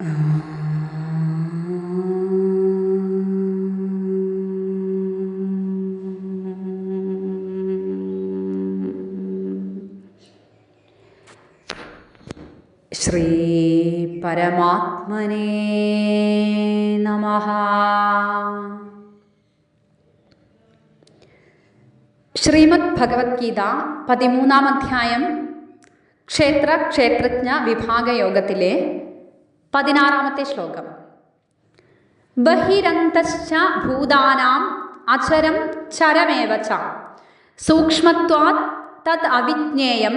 ശ്രീ പരമാത്മനേ നമഃ. ശ്രീമദ് ഭഗവത്ഗീത 13-ാം അധ്യായം ക്ഷേത്രജ്ഞ വിഭാഗയോഗത്തിലെ 16-ാമത്തെ ശ്ലോകം. ബഹിരന്തശ്ച ഭൂതാനാം അചരം ചരമേവ ച സൂക്ഷ്മത്വാത് തദ് അവിജ്ഞേയം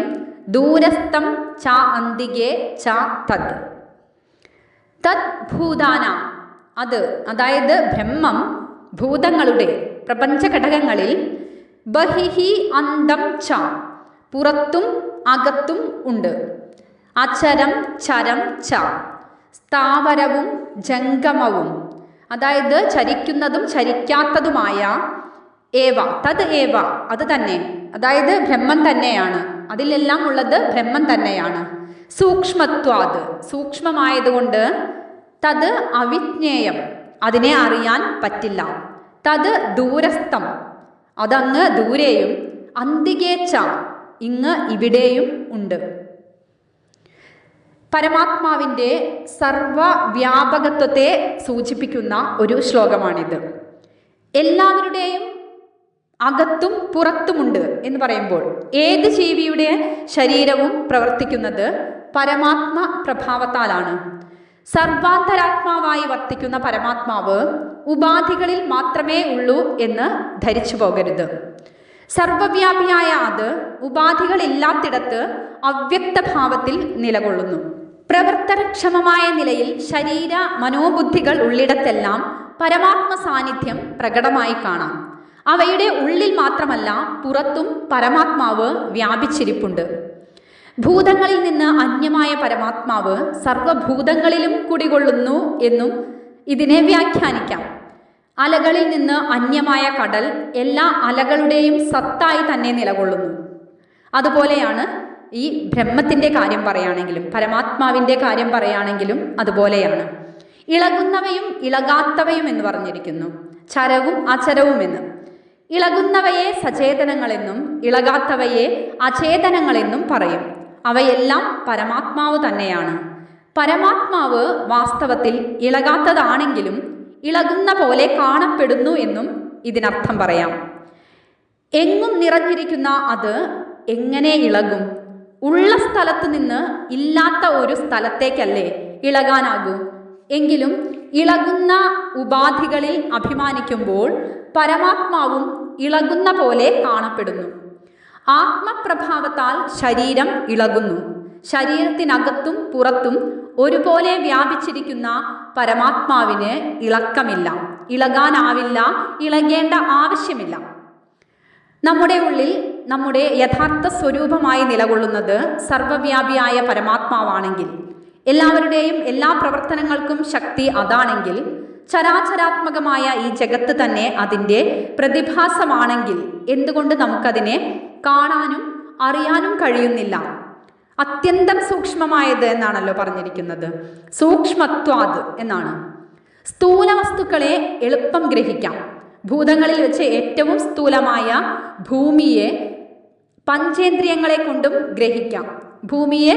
ദൂരസ്ഥം ച അന്തികേ ച തദ്. തദ് ഭൂതാനാം, അതായത് ബ്രഹ്മം ഭൂതങ്ങളുടെ പ്രപഞ്ചഘടകങ്ങളിൽ, ബഹിഹി അന്തം ച പുറത്തും അകത്തും ഉണ്ട്, അചരം ചരം ച സ്ഥാവരവും ജംഗമവും, അതായത് ചരിക്കുന്നതും ചരിക്കാത്തതുമായ, ഏവ തത് ഏവ അത് തന്നെ, അതായത് ബ്രഹ്മം തന്നെയാണ്, അതിലെല്ലാം ഉള്ളത് ബ്രഹ്മം തന്നെയാണ്. സൂക്ഷ്മത്വാത് സൂക്ഷ്മമായതുകൊണ്ട്, തത് അവിജ്ഞേയം അതിനെ അറിയാൻ പറ്റില്ല, തത് ദൂരസ്ഥം അതങ്ങ് ദൂരെയും, അന്തികേച്ച ഇങ്ങ് ഇവിടെയും ഉണ്ട്. പരമാത്മാവിൻ്റെ സർവവ്യാപകത്വത്തെ സൂചിപ്പിക്കുന്ന ഒരു ശ്ലോകമാണിത്. എല്ലാവരുടെയും അകത്തും പുറത്തുമുണ്ട് എന്ന് പറയുമ്പോൾ ഏത് ജീവിയുടെ ശരീരവും പ്രവർത്തിക്കുന്നത് പരമാത്മ പ്രഭാവത്താലാണ്. സർവാന്തരാത്മാവായി വർത്തിക്കുന്ന പരമാത്മാവ് ഉപാധികളിൽ മാത്രമേ ഉള്ളൂ എന്ന് ധരിച്ചു പോകരുത്. സർവവ്യാപിയായ അത് ഉപാധികളില്ലാത്തിടത്ത് അവ്യക്തഭാവത്തിൽ നിലകൊള്ളുന്നു. പ്രവർത്തനക്ഷമമായ നിലയിൽ ശരീര മനോബുദ്ധികൾ ഉള്ളിടത്തെല്ലാം പരമാത്മ സാന്നിധ്യം പ്രകടമായി കാണാം. അവയുടെ ഉള്ളിൽ മാത്രമല്ല പുറത്തും പരമാത്മാവ് വ്യാപിച്ചിരിപ്പുണ്ട്. ഭൂതങ്ങളിൽ നിന്ന് അന്യമായ പരമാത്മാവ് സർവഭൂതങ്ങളിലും കുടികൊള്ളുന്നു എന്നും ഇതിനെ വ്യാഖ്യാനിക്കാം. അലകളിൽ നിന്ന് അന്യമായ കടൽ എല്ലാ അലകളുടെയും സത്തായി തന്നെ നിലകൊള്ളുന്നു. അതുപോലെയാണ് ഈ ബ്രഹ്മത്തിൻ്റെ കാര്യം പറയുകയാണെങ്കിലും പരമാത്മാവിൻ്റെ കാര്യം പറയുകയാണെങ്കിലും അതുപോലെയാണ്. ഇളകുന്നവയും ഇളകാത്തവയും എന്ന് പറഞ്ഞിരിക്കുന്നു, ചരവും അചരവും എന്ന്. ഇളകുന്നവയെ സചേതനങ്ങളെന്നും ഇളകാത്തവയെ അചേതനങ്ങളെന്നും പറയും. അവയെല്ലാം പരമാത്മാവ് തന്നെയാണ്. പരമാത്മാവ് വാസ്തവത്തിൽ ഇളകാത്തതാണെങ്കിലും ഇളകുന്ന പോലെ കാണപ്പെടുന്നു എന്നും ഇതിനർത്ഥം പറയാം. എങ്ങും നിറഞ്ഞിരിക്കുന്ന അത് എങ്ങനെ ഇളകും? ഉള്ള സ്ഥലത്ത് നിന്ന് ഇല്ലാത്ത ഒരു സ്ഥലത്തേക്കല്ലേ ഇളകാനാകൂ? എങ്കിലും ഇളകുന്ന ഉപാധികളിൽ അഭിമാനിക്കുമ്പോൾ പരമാത്മാവും ഇളകുന്ന പോലെ കാണപ്പെടുന്നു. ആത്മപ്രഭാവത്താൽ ശരീരം ഇളകുന്നു. ശരീരത്തിനകത്തും പുറത്തും ഒരുപോലെ വ്യാപിച്ചിരിക്കുന്ന പരമാത്മാവിന് ഇളക്കമില്ല, ഇളകാനാവില്ല, ഇളകേണ്ട ആവശ്യമില്ല. നമ്മുടെ ഉള്ളിൽ നമ്മുടെ യഥാർത്ഥ സ്വരൂപമായി നിലകൊള്ളുന്നത് സർവവ്യാപിയായ പരമാത്മാവാണെങ്കിൽ, എല്ലാവരുടെയും എല്ലാ പ്രവർത്തനങ്ങൾക്കും ശക്തി അതാണെങ്കിൽ, ചരാചരാത്മകമായ ഈ ജഗത്ത് തന്നെ അതിൻ്റെ പ്രതിഭാസമാണെങ്കിൽ എന്തുകൊണ്ട് നമുക്കതിനെ കാണാനും അറിയാനും കഴിയുന്നില്ല? അത്യന്തം സൂക്ഷ്മമായത് എന്നാണല്ലോ പറഞ്ഞിരിക്കുന്നത്. സൂക്ഷ്മത്വാത് എന്നാണ്. സ്ഥൂല വസ്തുക്കളെ എളുപ്പം ഗ്രഹിക്കാം. ഭൂതങ്ങളിൽ വെച്ച് ഏറ്റവും സ്ഥൂലമായ ഭൂമിയെ പഞ്ചേന്ദ്രിയങ്ങളെ കൊണ്ടും ഗ്രഹിക്കാം. ഭൂമിയെ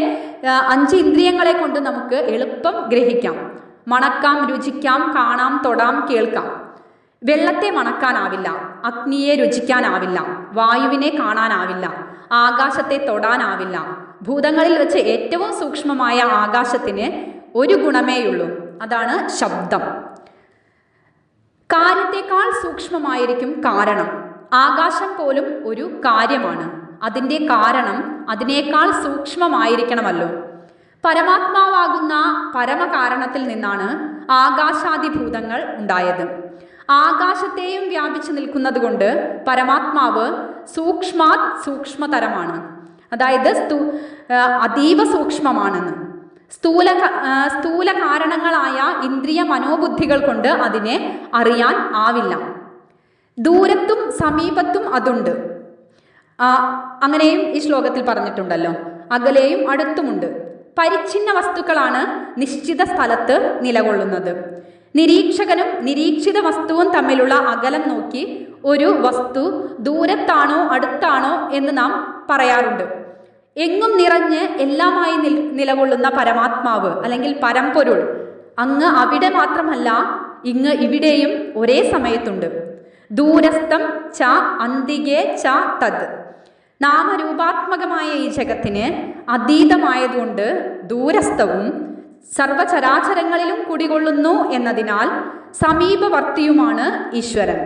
5 ഇന്ദ്രിയങ്ങളെ കൊണ്ട് നമുക്ക് എളുപ്പം ഗ്രഹിക്കാം. മണക്കാം, രുചിക്കാം, കാണാം, തൊടാം, കേൾക്കാം. വെള്ളത്തെ മണക്കാനാവില്ല, അഗ്നിയെ രുചിക്കാനാവില്ല, വായുവിനെ കാണാനാവില്ല, ആകാശത്തെ തൊടാനാവില്ല. ഭൂതങ്ങളിൽ വെച്ച് ഏറ്റവും സൂക്ഷ്മമായ ആകാശത്തിന് ഒരു ഗുണമേയുള്ളൂ, അതാണ് ശബ്ദം. കാര്യത്തെക്കാൾ സൂക്ഷ്മമായിരിക്കും കാരണം. ആകാശം പോലും ഒരു കാര്യമാണ്. അതിൻ്റെ കാരണം അതിനേക്കാൾ സൂക്ഷ്മമായിരിക്കണമല്ലോ. പരമാത്മാവാകുന്ന പരമകാരണത്തിൽ നിന്നാണ് ആകാശാദിഭൂതങ്ങൾ ഉണ്ടായത്. ആകാശത്തെയും വ്യാപിച്ചു നിൽക്കുന്നത് കൊണ്ട് പരമാത്മാവ് സൂക്ഷ്മാത് സൂക്ഷ്മതരമാണ്, അതായത് അതീവ സൂക്ഷ്മമാണെന്ന്. സ്ഥൂല കാരണങ്ങളായ ഇന്ദ്രിയ മനോബുദ്ധികൾ കൊണ്ട് അതിനെ അറിയാൻ ആവില്ല. ദൂരത്തും സമീപത്തും അതുണ്ട്. അങ്ങനെയും ഈ ശ്ലോകത്തിൽ പറഞ്ഞിട്ടുണ്ടല്ലോ. അകലെയും അടുത്തുമുണ്ട്. പരിച്ഛിന്ന വസ്തുക്കളാണ് നിശ്ചിത സ്ഥലത്ത് നിലകൊള്ളുന്നത്. നിരീക്ഷകനും നിരീക്ഷിത വസ്തുവും തമ്മിലുള്ള അകലം നോക്കി ഒരു വസ്തു ദൂരത്താണോ അടുത്താണോ എന്ന് നാം പറയാറുണ്ട്. എങ്ങും നിറഞ്ഞ് എല്ലാമായി നിലകൊള്ളുന്ന പരമാത്മാവ് അല്ലെങ്കിൽ പരമ്പൊരുൾ അങ്ങ് അവിടെ മാത്രമല്ല, ഇങ്ങ് ഇവിടെയും ഒരേ സമയത്തുണ്ട്. ദൂരസ്ഥം ച അന്തികേ ച തത്. നാമരൂപാത്മകമായ ഈ ജഗത്തിന് അതീതമായതുകൊണ്ട് ദൂരസ്ഥവും സർവചരാചരങ്ങളിലും കുടികൊള്ളുന്നു എന്നതിനാൽ സമീപവർത്തിയുമാണ് ഈശ്വരൻ.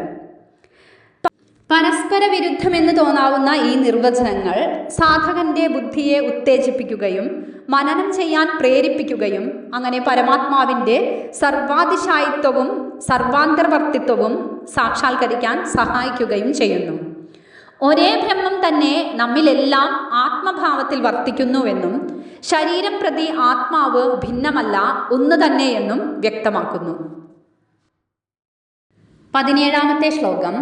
പരസ്പര വിരുദ്ധമെന്ന് തോന്നാവുന്ന ഈ നിർവചനങ്ങൾ സാധകന്റെ ബുദ്ധിയെ ഉത്തേജിപ്പിക്കുകയും മനനം ചെയ്യാൻ പ്രേരിപ്പിക്കുകയും അങ്ങനെ പരമാത്മാവിൻ്റെ സർവാതിശായിത്വവും സർവാന്തർവർത്തിത്വവും സാക്ഷാത്കരിക്കാൻ സഹായിക്കുകയും ചെയ്യുന്നു. ഒരേ ബ്രഹ്മം തന്നെ നമ്മിലെല്ലാം ആത്മഭാവത്തിൽ വർത്തിക്കുന്നുവെന്നും ശരീരം പ്രതി ആത്മാവ് ഭിന്നമല്ല, ഒന്ന് തന്നെയെന്നും വ്യക്തമാക്കുന്നു. 17-ാമത്തെ ശ്ലോകം.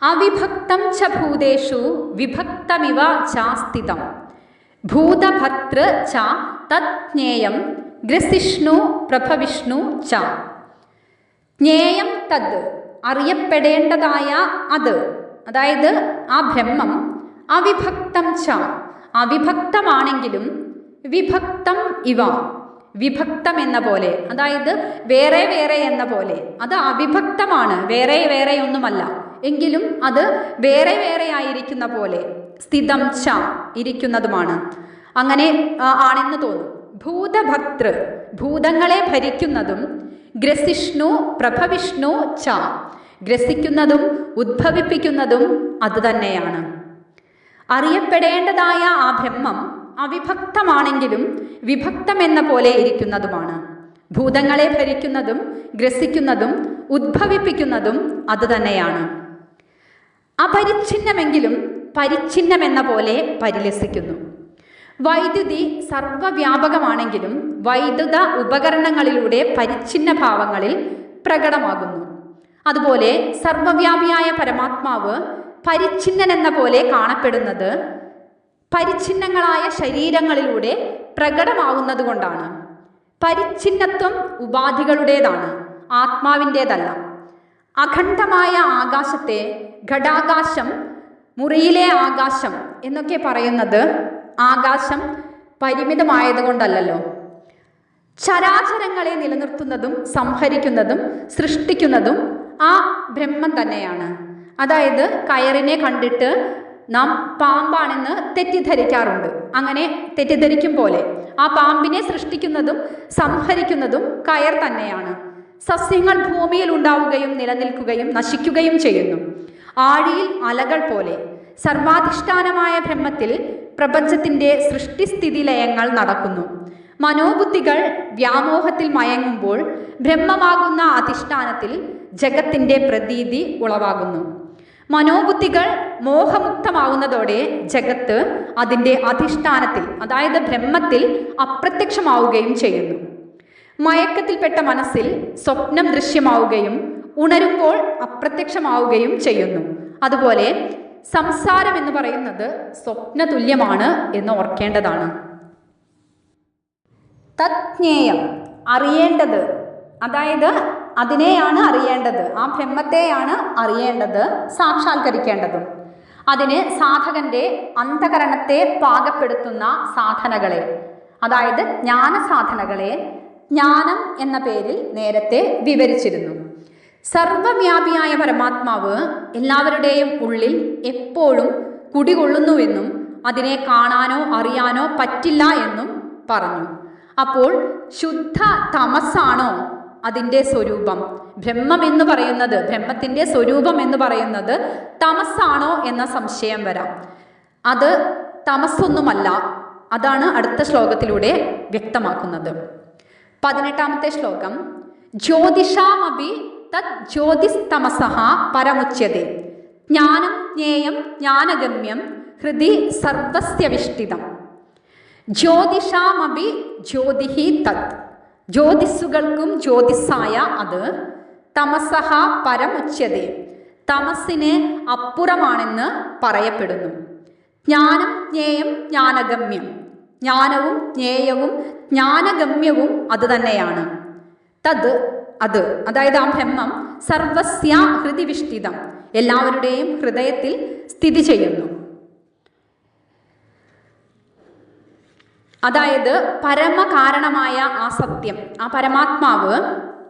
അവിഭക്തം ച ഭൂതേഷു വിഭക്തമിവ ചാസ്ഥിതം ഭൂതഭർതൃ ച തത് ജ്ഞേയം ഗ്രസിഷ്ണു പ്രഭവിഷ്ണു ച. ജ്ഞേയം തത്, അറിയപ്പെടേണ്ടതായ അത്, അതായത് ആ ബ്രഹ്മം, അവിഭക്തം ച, അവിഭക്തമാണെങ്കിലും, വിഭക്തം ഇവ, വിഭക്തം എന്ന പോലെ, അതായത് വേറെ വേറെ എന്ന പോലെ. അത് അവിഭക്തമാണ്, വേറെ വേറെ ഒന്നുമല്ല, എങ്കിലും അത് വേറെ വേറെ ആയിരിക്കുന്ന പോലെ. സ്ഥിതം ച, ഇരിക്കുന്നതുമാണ്. അങ്ങനെ ആണെന്ന് തോന്നും. ഭൂതഭർതൃ, ഭൂതങ്ങളെ ഭരിക്കുന്നതും, ഗ്രസിഷ്ണു പ്രഭവിഷ്ണു ച, ഗ്രസിക്കുന്നതും ഉദ്ഭവിപ്പിക്കുന്നതും അതുതന്നെയാണ്. അറിയപ്പെടേണ്ടതായ ആ ബ്രഹ്മം അവിഭക്തമാണെങ്കിലും വിഭക്തം എന്ന പോലെ ഇരിക്കുന്നതുമാണ്. ഭൂതങ്ങളെ ഭരിക്കുന്നതും ഗ്രസിക്കുന്നതും ഉദ്ഭവിപ്പിക്കുന്നതും അതുതന്നെയാണ്. അപരിച്ഛിന്നമെങ്കിലും പരിച്ഛിന്നമെന്ന പോലെ പരിലസിക്കുന്നു. വൈദ്യുതി സർവവ്യാപകമാണെങ്കിലും വൈദ്യുത ഉപകരണങ്ങളിലൂടെ പരിച്ഛിന്ന ഭാവങ്ങളിൽ പ്രകടമാകുന്നു. അതുപോലെ സർവവ്യാപിയായ പരമാത്മാവ് പരിച്ഛിന്നനെന്ന പോലെ കാണപ്പെടുന്നത് പരിച്ഛിന്നങ്ങളായ ശരീരങ്ങളിലൂടെ പ്രകടമാവുന്നത് കൊണ്ടാണ്. പരിച്ഛിന്നത്വം ഉപാധികളുടേതാണ്, ആത്മാവിൻ്റേതല്ല. അഖണ്ഡമായ ആകാശത്തെ ഘടാകാശം, മുറിയിലെ ആകാശം എന്നൊക്കെ പറയുന്നത് ആകാശം പരിമിതമായതുകൊണ്ടല്ലോ. ചരാചരങ്ങളെ നിലനിർത്തുന്നതും സംഹരിക്കുന്നതും സൃഷ്ടിക്കുന്നതും ആ ബ്രഹ്മം തന്നെയാണ്. അതായത് കയറിനെ കണ്ടിട്ട് നാം പാമ്പാണെന്ന് തെറ്റിദ്ധരിക്കാറുണ്ട്. അങ്ങനെ തെറ്റിദ്ധരിക്കും പോലെ ആ പാമ്പിനെ സൃഷ്ടിക്കുന്നതും സംഹരിക്കുന്നതും കയർ തന്നെയാണ്. സസ്യങ്ങൾ ഭൂമിയിൽ ഉണ്ടാവുകയും നിലനിൽക്കുകയും നശിക്കുകയും ചെയ്യുന്നു. ആഴിയിൽ അലകൾ പോലെ സർവാധിഷ്ഠാനമായ ബ്രഹ്മത്തിൽ പ്രപഞ്ചത്തിൻ്റെ സൃഷ്ടിസ്ഥിതി ലയങ്ങൾ നടക്കുന്നു. മനോബുദ്ധികൾ വ്യാമോഹത്തിൽ മയങ്ങുമ്പോൾ ബ്രഹ്മമാകുന്ന അധിഷ്ഠാനത്തിൽ ജഗത്തിൻ്റെ പ്രതീതി ഉളവാകുന്നു. മനോബുദ്ധികൾ മോഹമുക്തമാവുന്നതോടെ ജഗത്ത് അതിൻ്റെ അധിഷ്ഠാനത്തിൽ, അതായത് ബ്രഹ്മത്തിൽ അപ്രത്യക്ഷമാവുകയും ചെയ്യുന്നു. മയക്കത്തിൽപ്പെട്ട മനസ്സിൽ സ്വപ്നം ദൃശ്യമാവുകയും ഉണരുമ്പോൾ അപ്രത്യക്ഷമാവുകയും ചെയ്യുന്നു. അതുപോലെ സംസാരം എന്ന് പറയുന്നത് സ്വപ്നതുല്യമാണ് എന്ന് ഓർക്കേണ്ടതാണ്. തജ്ഞേയം, അറിയേണ്ടത്, അതായത് അതിനെയാണ് അറിയേണ്ടത്, ആ ബ്രഹ്മത്തെയാണ് അറിയേണ്ടത്, സാക്ഷാത്കരിക്കേണ്ടതും. അതിന് സാധകന്റെ അന്ധകരണത്തെ പാകപ്പെടുത്തുന്ന സാധനകളെ, അതായത് ജ്ഞാനസാധനകളെ ജ്ഞാനം എന്ന പേരിൽ നേരത്തെ വിവരിച്ചിരുന്നു. സർവവ്യാപിയായ പരമാത്മാവ് എല്ലാവരുടെയും ഉള്ളിൽ എപ്പോഴും കുടികൊള്ളുന്നുവെന്നും അതിനെ കാണാനോ അറിയാനോ പറ്റില്ല എന്നും പറഞ്ഞു. അപ്പോൾ ശുദ്ധ തമസാണോ അതിൻ്റെ സ്വരൂപം? ബ്രഹ്മം എന്ന് പറയുന്നത്, ബ്രഹ്മത്തിൻ്റെ സ്വരൂപം എന്ന് പറയുന്നത് തമസാണോ എന്ന സംശയം വരാം. അത് തമസ്സൊന്നുമല്ല. അതാണ് അടുത്ത ശ്ലോകത്തിലൂടെ വ്യക്തമാക്കുന്നത്. 18-ാമത്തെ ശ്ലോകം. ജ്യോതിഷാമപി തത് ജ്യോതിസ്തമസഃ പരമുച്യതേ ജ്ഞാനം ജ്ഞേയം ജ്ഞാനഗമ്യം ഹൃദി സർവസ്യവിഷ്ഠിതം. ജ്യോതിഷാമപി ജ്യോതിഹി തത്, ജ്യോതിസ്സുകൾക്കും ജ്യോതിസ്സായ അത്, തമസഃ പരമുച്യതേ, തമസ്സിന് അപ്പുറമാണെന്ന് പറയപ്പെടുന്നു. ജ്ഞാനം ജ്ഞേയം ജ്ഞാനഗമ്യം, ജ്ഞാനവും ജ്ഞേയവും ജ്ഞാനഗമ്യവും അതുതന്നെയാണ്. തത് അത്, അതായത് ആ ബ്രഹ്മം സർവസ്യ ഹൃദിവിഷ്ഠിതം, എല്ലാവരുടെയും ഹൃദയത്തിൽ സ്ഥിതി ചെയ്യുന്നു. അതായത് പരമകാരണമായ ആ സത്യം, ആ പരമാത്മാവ്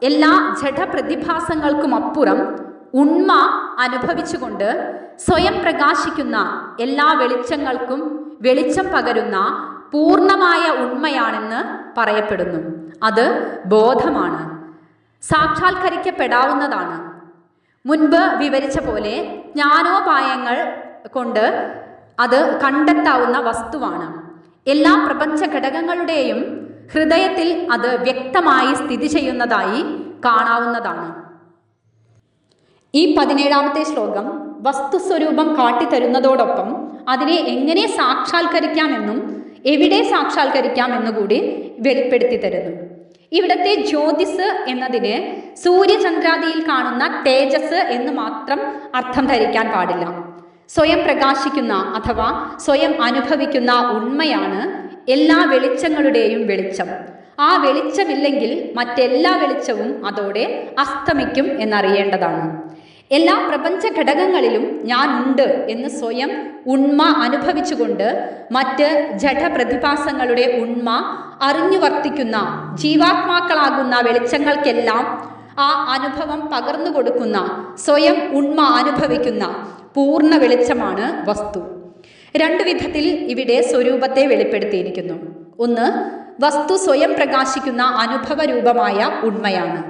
എല്ലാ ജഡപ്രതിഭാസങ്ങൾക്കും അപ്പുറം ഉണ്മ അനുഭവിച്ചുകൊണ്ട് സ്വയം പ്രകാശിക്കുന്ന എല്ലാ വെളിച്ചങ്ങൾക്കും വെളിച്ചം പകരുന്ന പൂർണ്ണമായ ഉണ്മയാണെന്ന് പറയപ്പെടുന്നു. അത് ബോധമാണ്, സാക്ഷാത്കരിക്കപ്പെടാവുന്നതാണ്. മുൻപ് വിവരിച്ച പോലെ ജ്ഞാനോപായങ്ങൾ കൊണ്ട് അത് കണ്ടെത്താവുന്ന വസ്തുവാണ്. എല്ലാ പ്രപഞ്ച ഘടകങ്ങളുടെയും ഹൃദയത്തിൽ അത് വ്യക്തമായി സ്ഥിതി ചെയ്യുന്നതായി കാണാവുന്നതാണ്. ഈ 17ാമത്തെ ശ്ലോകം വസ്തുസ്വരൂപം കാട്ടിത്തരുന്നതോടൊപ്പം അതിനെ എങ്ങനെ സാക്ഷാത്കരിക്കാമെന്നും എവിടെ സാക്ഷാത്കരിക്കാമെന്നുകൂടി വെളിപ്പെടുത്തി തരുന്നു. ഇവിടത്തെ ജ്യോതിസ് എന്നതിന് സൂര്യചന്ദ്രാദിയിൽ കാണുന്ന തേജസ് എന്ന് മാത്രം അർത്ഥം ധരിക്കാൻ പാടില്ല. സ്വയം പ്രകാശിക്കുന്ന അഥവാ സ്വയം അനുഭവിക്കുന്ന ഉണ്മയാണ് എല്ലാ വെളിച്ചങ്ങളുടെയും വെളിച്ചം. ആ വെളിച്ചമില്ലെങ്കിൽ മറ്റെല്ലാ വെളിച്ചവും അതോടെ അസ്തമിക്കും എന്നറിയേണ്ടതാണ്. എല്ലാ പ്രപഞ്ച ഘടകങ്ങളിലും ഞാൻ ഉണ്ട് എന്ന് സ്വയം ഉണ്മ അനുഭവിച്ചുകൊണ്ട് മറ്റ് ജഡപ്രതിഭാസങ്ങളുടെ ഉണ്മ അറിഞ്ഞു വർത്തിക്കുന്ന ജീവാത്മാക്കളാകുന്ന വെളിച്ചങ്ങൾക്കെല്ലാം ആ അനുഭവം പകർന്നു കൊടുക്കുന്ന സ്വയം ഉണ്മ അനുഭവിക്കുന്ന പൂർണ്ണ വെളിച്ചമാണ് വസ്തു. രണ്ടു വിധത്തിൽ ഇവിടെ സ്വരൂപത്തെ വെളിപ്പെടുത്തിയിരിക്കുന്നു. ഒന്ന്, വസ്തു സ്വയം പ്രകാശിക്കുന്ന അനുഭവ രൂപമായ ഉണ്മയാണ്.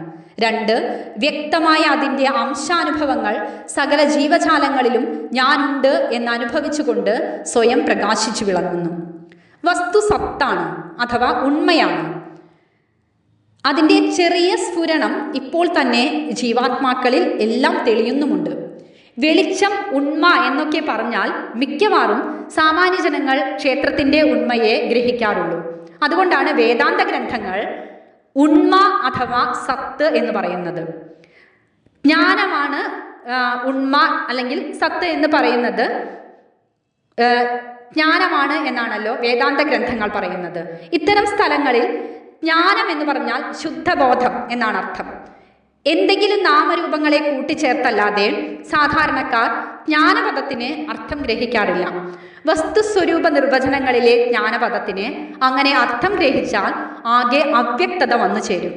രണ്ട്, വ്യക്തമായ അതിൻ്റെ അംശാനുഭവങ്ങൾ സകല ജീവജാലങ്ങളിലും ഞാനുണ്ട് എന്നനുഭവിച്ചുകൊണ്ട് സ്വയം പ്രകാശിച്ചു വിളങ്ങുന്നു. വസ്തു സത്താണ് അഥവാ ഉണ്മയാണ്. അതിൻ്റെ ചെറിയ സ്ഫുരണം ഇപ്പോൾ തന്നെ ജീവാത്മാക്കളിൽ എല്ലാം തെളിയുന്നുമുണ്ട്. വെളിച്ചം, ഉണ്മ എന്നൊക്കെ പറഞ്ഞാൽ മിക്കവാറും സാമാന്യ ജനങ്ങൾ ക്ഷേത്രത്തിൻ്റെ ഉണ്മയെ ഗ്രഹിക്കാറുള്ളൂ. അതുകൊണ്ടാണ് വേദാന്ത ഗ്രന്ഥങ്ങൾ ഉണ്മ അഥവാ സത്ത് എന്ന് പറയുന്നത്. ജ്ഞാനമാണ് ഉണ്മ അല്ലെങ്കിൽ സത്ത് എന്ന് പറയുന്നത് ജ്ഞാനമാണ് എന്നാണല്ലോ വേദാന്ത ഗ്രന്ഥങ്ങൾ പറയുന്നത്. ഇത്തരം സ്ഥലങ്ങളിൽ ജ്ഞാനം എന്ന് പറഞ്ഞാൽ ശുദ്ധബോധം എന്നാണ് അർത്ഥം. എന്തെങ്കിലും നാമരൂപങ്ങളെ കൂട്ടിച്ചേർത്തല്ലാതെ സാധാരണക്കാർ ജ്ഞാനപദത്തിന് അർത്ഥം ഗ്രഹിക്കാറില്ല. വസ്തുസ്വരൂപ നിർവചനങ്ങളിലെ ജ്ഞാനപദത്തിന് അങ്ങനെ അർത്ഥം ഗ്രഹിച്ചാൽ ആകെ അവ്യക്തത വന്നു ചേരും.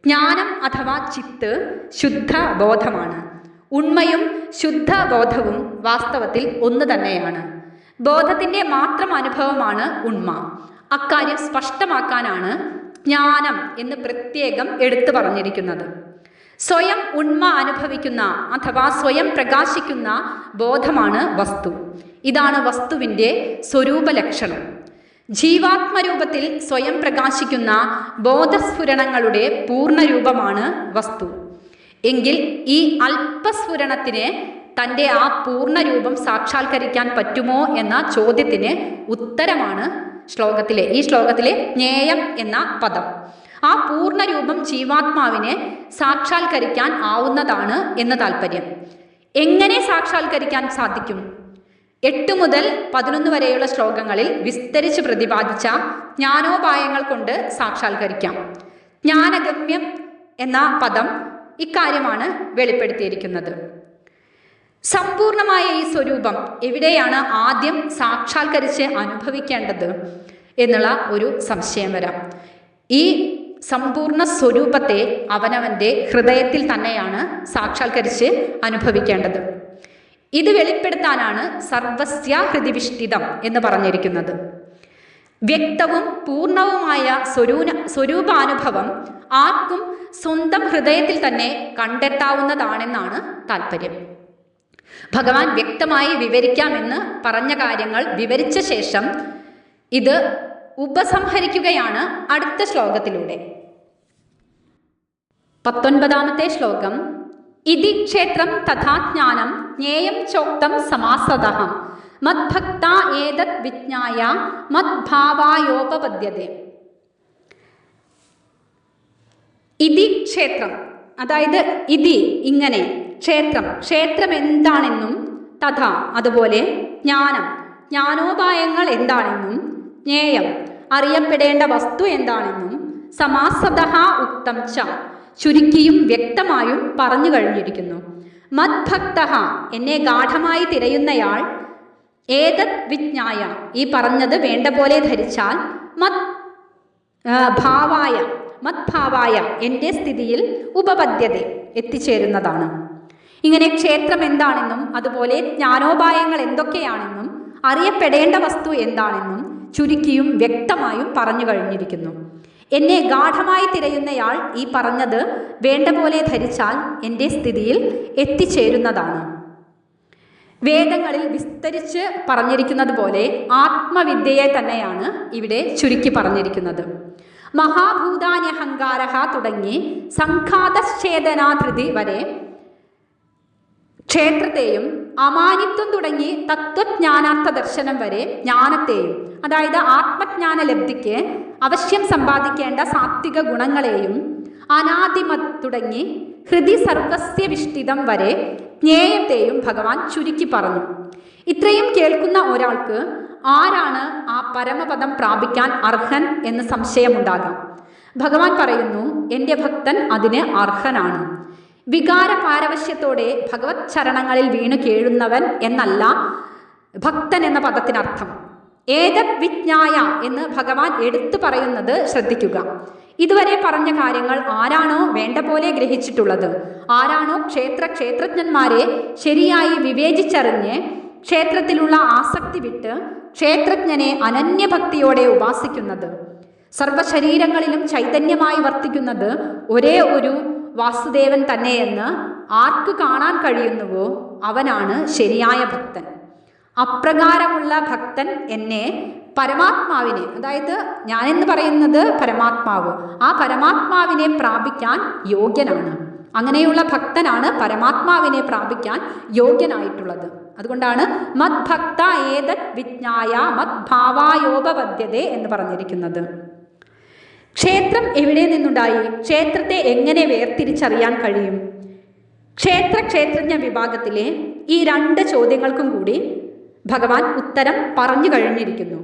ജ്ഞാനം അഥവാ ചിത്ത് ശുദ്ധ ബോധമാണ്. ഉണ്മയും ശുദ്ധ ബോധവും വാസ്തവത്തിൽ ഒന്ന് തന്നെയാണ്. ബോധത്തിൻ്റെ മാത്രം അനുഭവമാണ് ഉണ്മ. അക്കാര്യം സ്പഷ്ടമാക്കാനാണ് ജ്ഞാനം എന്ന് പ്രത്യേകം എടുത്തു പറഞ്ഞിരിക്കുന്നത്. സ്വയം ഉണ്മ അനുഭവിക്കുന്ന അഥവാ സ്വയം പ്രകാശിക്കുന്ന ബോധമാണ് വസ്തു. ഇതാണ് വസ്തുവിൻ്റെ സ്വരൂപ ലക്ഷണം. ജീവാത്മരൂപത്തിൽ സ്വയം പ്രകാശിക്കുന്ന ബോധസ്ഫുരണങ്ങളുടെ പൂർണ്ണരൂപമാണ് വസ്തു. എങ്കിൽ ഈ അല്പസ്ഫുരണത്തിന് തൻ്റെ ആ പൂർണ്ണരൂപം സാക്ഷാത്കരിക്കാൻ പറ്റുമോ എന്ന ചോദ്യത്തിന് ഉത്തരമാണ് ഈ ശ്ലോകത്തിലെ ജ്ഞേയം എന്ന പദം. ആ പൂർണ്ണരൂപം ജീവാത്മാവിനെ സാക്ഷാത്കരിക്കാൻ ആവുന്നതാണ് എന്ന് താല്പര്യം. എങ്ങനെ സാക്ഷാത്കരിക്കാൻ സാധിക്കും? 8 മുതൽ 11 വരെയുള്ള ശ്ലോകങ്ങളിൽ വിസ്തരിച്ച് പ്രതിപാദിച്ച ജ്ഞാനോപായങ്ങൾ കൊണ്ട് സാക്ഷാത്കരിക്കാം. ജ്ഞാനഗമ്യം എന്ന പദം ഇക്കാര്യമാണ് വെളിപ്പെടുത്തിയിരിക്കുന്നത്. സമ്പൂർണമായ ഈ സ്വരൂപം എവിടെയാണ് ആദ്യം സാക്ഷാത്കരിച്ച് അനുഭവിക്കേണ്ടത് എന്നുള്ള ഒരു സംശയം വരാം. ഈ സമ്പൂർണ്ണ സ്വരൂപത്തെ അവനവൻ്റെ ഹൃദയത്തിൽ തന്നെയാണ് സാക്ഷാത്കരിച്ച് അനുഭവിക്കേണ്ടത്. ഇത് വെളിപ്പെടുത്താനാണ് സർവസ്യ ഹൃദിവിഷ്ഠിതം എന്ന് പറഞ്ഞിരിക്കുന്നത്. വ്യക്തവും പൂർണ്ണവുമായ സ്വരൂപാനുഭവം ആർക്കും സ്വന്തം ഹൃദയത്തിൽ തന്നെ കണ്ടെത്താവുന്നതാണെന്നാണ് താല്പര്യം. ഭഗവാൻ വ്യക്തമായി വിവരിക്കാമെന്ന് പറഞ്ഞ കാര്യങ്ങൾ വിവരിച്ച ശേഷം ഇത് ഉപസംഹരിക്കുകയാണ് അടുത്ത ശ്ലോകത്തിലൂടെ. 19ാമത്തെ ശ്ലോകം. ഇതി ക്ഷേത്രം തഥാ ജ്ഞാനം ജ്ഞേയം ചോക്തം സമാസതഃ മദ്ഭക്ത ഏതത് വിജ്ഞായ മദ്ഭാവായോപപദ്യതേ. ഇതി ക്ഷേത്രം, അതായത് ഇതി ഇങ്ങനെ, ക്ഷേത്രം എന്താണെന്നും തഥാ അതുപോലെ ജ്ഞാനം ജ്ഞാനോപായങ്ങൾ എന്താണെന്നും ജ്ഞേയം അറിയപ്പെടേണ്ട വസ്തു എന്താണെന്നും സമാസതഃ ഉക്തം ച ചുരുക്കിയും വ്യക്തമായും പറഞ്ഞു കഴിഞ്ഞിരിക്കുന്നു. മദ്ഭക്തഃ എന്നെ ഗാഠമായി തിരയുന്നയാൾ ഏതത് വിജ്ഞായ ഈ പറഞ്ഞത് വേണ്ട പോലെ ധരിച്ചാൽ മദ്ഭാവായ എൻ്റെ സ്ഥിതിയിൽ ഉപപദ്യത എത്തിച്ചേരുന്നതാണ്. ഇങ്ങനെ ക്ഷേത്രം എന്താണെന്നും അതുപോലെ ജ്ഞാനോപായങ്ങൾ എന്തൊക്കെയാണെന്നും അറിയപ്പെടേണ്ട വസ്തു എന്താണെന്നും ചുരുക്കിയും വ്യക്തമായും പറഞ്ഞു കഴിഞ്ഞിരിക്കുന്നു. എന്നെ ഗാഠമായി തിരയുന്നയാൾ ഈ പറഞ്ഞത് വേണ്ട പോലെ ധരിച്ചാൽ എൻ്റെ സ്ഥിതിയിൽ എത്തിച്ചേരുന്നതാണ്. വേദങ്ങളിൽ വിസ്തരിച്ച് പറഞ്ഞിരിക്കുന്നത് പോലെ ആത്മവിദ്യയെ തന്നെയാണ് ഇവിടെ ചുരുക്കി പറഞ്ഞിരിക്കുന്നത്. മഹാഭൂതാന്യഹങ്കാരഃ തുടങ്ങി സംഘാതശ്ചേതനാധൃതി വരെ ക്ഷേത്രത്തെയും അമാനിത്വം തുടങ്ങി തത്വജ്ഞാനാർത്ഥ ദർശനം വരെ ജ്ഞാനത്തെയും, അതായത് ആത്മജ്ഞാന ലബ്ധിക്ക് അവശ്യം സമ്പാദിക്കേണ്ട സാത്വിക ഗുണങ്ങളെയും അനാദിമത് തുടങ്ങി ഹൃദി സർവസ്യ വിഷ്ടിതം വരെ ജ്ഞേയത്തെയും ഭഗവാൻ ചുരുക്കി പറഞ്ഞു. ഇത്രയും കേൾക്കുന്ന ഒരാൾക്ക് ആരാണ് ആ പരമപദം പ്രാപിക്കാൻ അർഹൻ എന്ന് സംശയമുണ്ടാകാം. ഭഗവാൻ പറയുന്നു, എൻ്റെ ഭക്തൻ അതിന് അർഹനാണ്. വികാര പാരവശ്യത്തോടെ ഭഗവത് ചരണങ്ങളിൽ വീണു കേഴുന്നവൻ എന്നല്ല ഭക്തൻ എന്ന പദത്തിനർത്ഥം. ഏതത് വിജ്ഞായ എന്ന് ഭഗവാൻ എടുത്തു പറയുന്നത് ശ്രദ്ധിക്കുക. ഇതുവരെ പറഞ്ഞ കാര്യങ്ങൾ ആരാണോ വേണ്ട പോലെ ഗ്രഹിച്ചിട്ടുള്ളത്, ആരാണോ ക്ഷേത്രജ്ഞന്മാരെ ശരിയായി വിവേചിച്ചറിഞ്ഞ് ക്ഷേത്രത്തിലുള്ള ആസക്തി വിട്ട് ക്ഷേത്രജ്ഞനെ അനന്യഭക്തിയോടെ ഉപാസിക്കുന്നത്, സർവശരീരങ്ങളിലും ചൈതന്യമായി വർത്തിക്കുന്നത് ഒരേ ഒരു വാസുദേവൻ തന്നെയെന്ന് ആർക്ക് കാണാൻ കഴിയുന്നുവോ അവനാണ് ശരിയായ ഭക്തൻ. അപ്രകാരമുള്ള ഭക്തൻ എന്നെ പരമാത്മാവിനെ, അതായത് ഞാനെന്ന് പറയുന്നത് പരമാത്മാവ്, ആ പരമാത്മാവിനെ പ്രാപിക്കാൻ യോഗ്യനാണ്. അങ്ങനെയുള്ള ഭക്തനാണ് പരമാത്മാവിനെ പ്രാപിക്കാൻ യോഗ്യനായിട്ടുള്ളത്. അതുകൊണ്ടാണ് മദ്ഭക്ത ഏതത് വിജ്ഞായ മദ്ഭാവായോപപദ്യതേ എന്ന് പറഞ്ഞിരിക്കുന്നത്. ക്ഷേത്രം എവിടെ നിന്നുണ്ടായി? ക്ഷേത്രത്തെ എങ്ങനെ വേർതിരിച്ചറിയാൻ കഴിയും? ക്ഷേത്രജ്ഞ വിഭാഗത്തിലെ ഈ 2 ചോദ്യങ്ങൾക്കും കൂടി ഭഗവാൻ ഉത്തരം പറഞ്ഞു കഴിഞ്ഞിരിക്കുന്നു.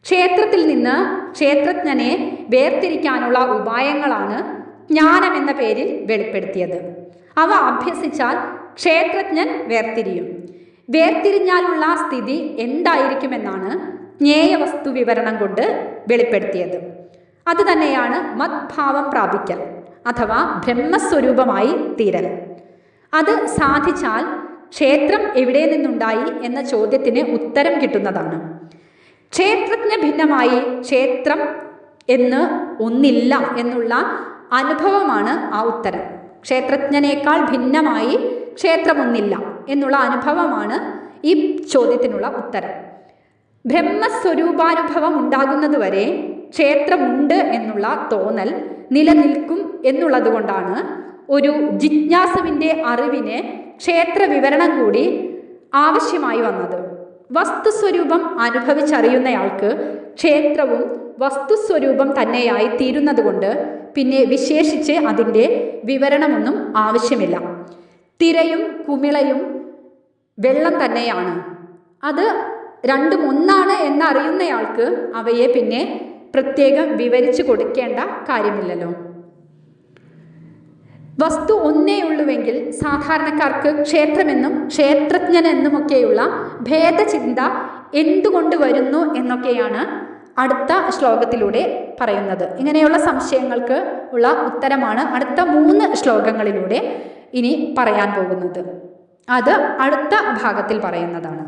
ക്ഷേത്രത്തിൽ നിന്ന് ക്ഷേത്രജ്ഞനെ വേർതിരിക്കാനുള്ള ഉപായങ്ങളാണ് ജ്ഞാനം എന്ന പേരിൽ വെളിപ്പെടുത്തിയത്. അവ അഭ്യസിച്ചാൽ ക്ഷേത്രജ്ഞൻ വേർതിരിയും. വേർതിരിഞ്ഞാലുള്ള സ്ഥിതി എന്തായിരിക്കുമെന്നാണ് ജ്ഞേയ വസ്തു വിവരണം കൊണ്ട് വെളിപ്പെടുത്തിയത്. അതുതന്നെയാണ് മദ്ഭാവം പ്രാപിക്കൽ അഥവാ ബ്രഹ്മസ്വരൂപമായി തീരൽ. അത് സാധിച്ചാൽ ക്ഷേത്രം എവിടെ നിന്നുണ്ടായി എന്ന ചോദ്യത്തിന് ഉത്തരം കിട്ടുന്നതാണ്. ക്ഷേത്രജ്ഞ ഭിന്നമായി ക്ഷേത്രം എന്ന് ഒന്നില്ല എന്നുള്ള അനുഭവമാണ് ആ ഉത്തരം. ക്ഷേത്രജ്ഞനേക്കാൾ ഭിന്നമായി ക്ഷേത്രമൊന്നില്ല എന്നുള്ള അനുഭവമാണ് ഈ ചോദ്യത്തിനുള്ള ഉത്തരം. ബ്രഹ്മസ്വരൂപാനുഭവം ഉണ്ടാകുന്നതുവരെ ക്ഷേത്രമുണ്ട് എന്നുള്ള തോന്നൽ നിലനിൽക്കും എന്നുള്ളത് കൊണ്ടാണ് ഒരു ജിജ്ഞാസുവിൻ്റെ അറിവിന് ക്ഷേത്ര വിവരണം കൂടി ആവശ്യമായി വന്നത്. വസ്തുസ്വരൂപം അനുഭവിച്ചറിയുന്നയാൾക്ക് ക്ഷേത്രവും വസ്തുസ്വരൂപം തന്നെയായി തീരുന്നത് കൊണ്ട് പിന്നെ വിശേഷിച്ച് അതിൻ്റെ വിവരണമൊന്നും ആവശ്യമില്ല. തിരയും കുമിളയും വെള്ളം തന്നെയാണ്. അത് രണ്ടും ഒന്നാണ് എന്നറിയുന്നയാൾക്ക് അവയെ പിന്നെ പ്രത്യേകം വിവരിച്ചു കൊടുക്കേണ്ട കാര്യമില്ലല്ലോ. വസ്തു ഒന്നേ ഉള്ളുവെങ്കിൽ സാധാരണക്കാർക്ക് ക്ഷേത്രമെന്നും ക്ഷേത്രജ്ഞനെന്നുമൊക്കെയുള്ള ഭേദചിന്ത എന്തുകൊണ്ട് വരുന്നു എന്നൊക്കെയാണ് അടുത്ത ശ്ലോകത്തിലൂടെ പറയുന്നത്. ഇങ്ങനെയുള്ള സംശയങ്ങൾക്ക് ഉള്ള ഉത്തരമാണ് അടുത്ത 3 ശ്ലോകങ്ങളിലൂടെ ഇനി പറയാൻ പോകുന്നത്. അത് അടുത്ത ഭാഗത്തിൽ പറയുന്നതാണ്.